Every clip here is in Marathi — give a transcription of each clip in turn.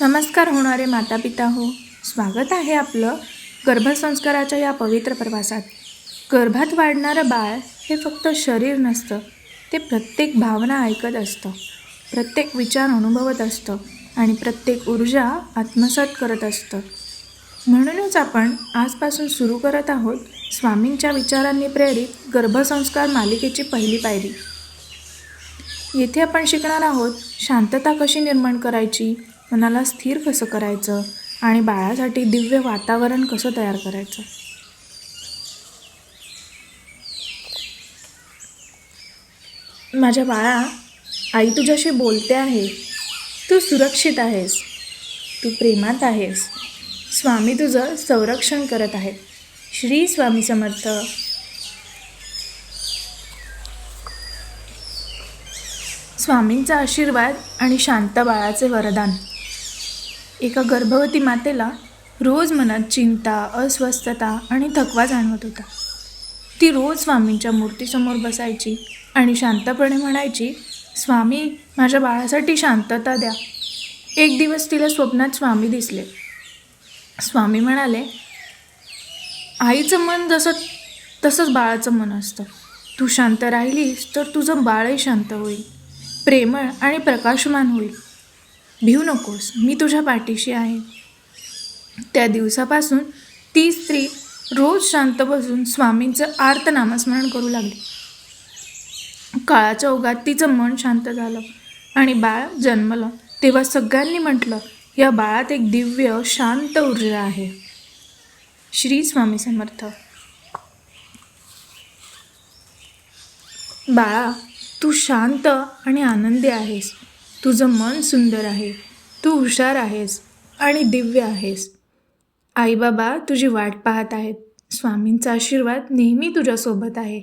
नमस्कार होणारे माता पिता हो, स्वागत आहे आपलं गर्भसंस्काराच्या या पवित्र प्रवासात. गर्भात वाढणारं बाळ हे फक्त शरीर नसतं, ते प्रत्येक भावना ऐकत असतं, प्रत्येक विचार अनुभवत असतं आणि प्रत्येक ऊर्जा आत्मसात करत असतं. म्हणूनच आपण आजपासून सुरू करत आहोत स्वामींच्या विचारांनी प्रेरित गर्भसंस्कार मालिकेची पहिली पायरी. येथे आपण शिकणार आहोत शांतता कशी निर्माण करायची, मनाला स्थिर कसं करायचं आणि बाळासाठी दिव्य वातावरण कसं तयार करायचं. माझ्या बाळा, आई तुझ्याशी बोलते आहे. तू सुरक्षित आहेस, तू प्रेमात आहेस. स्वामी तुझं संरक्षण करत आहेत. श्री स्वामी समर्थ. स्वामींचा आशीर्वाद आणि शांत बाळाचे वरदान. एका गर्भवती मातेला रोज मनात चिंता, अस्वस्थता आणि थकवा जाणवत होता. ती रोज स्वामींच्या मूर्तीसमोर बसायची आणि शांतपणे म्हणायची, स्वामी, माझ्या बाळासाठी शांतता द्या. एक दिवस तिला स्वप्नात स्वामी दिसले. स्वामी म्हणाले, आईचं मन तसंच बाळाचं मन असतं. तू शांत राहिलीस तर तुझं बाळही शांत होईल, प्रेमळ आणि प्रकाशमान होईल. भिवू नकोस, मी तुझ्या पाठीशी आहे. त्या दिवसापासून ती स्त्री रोज शांत बसून स्वामींचं आर्त नामस्मरण करू लागली. काळाच्या ओघात तिचं मन शांत झालं आणि बाळ जन्मलं. तेव्हा सगळ्यांनी म्हटलं, या बाळात एक दिव्य शांत ऊर्जा आहे. श्री स्वामी समर्थ. बाळा, तू शांत आणि आनंदी आहेस. तुझं मन सुंदर आहे. तू हुशार आहेस आणि दिव्य आहेस. आई बाबा तुझी वाट पाहत आहेत. स्वामींचा आशीर्वाद नेहमी तुझ्यासोबत आहे.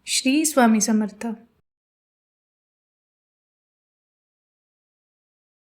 श्री स्वामी समर्थ.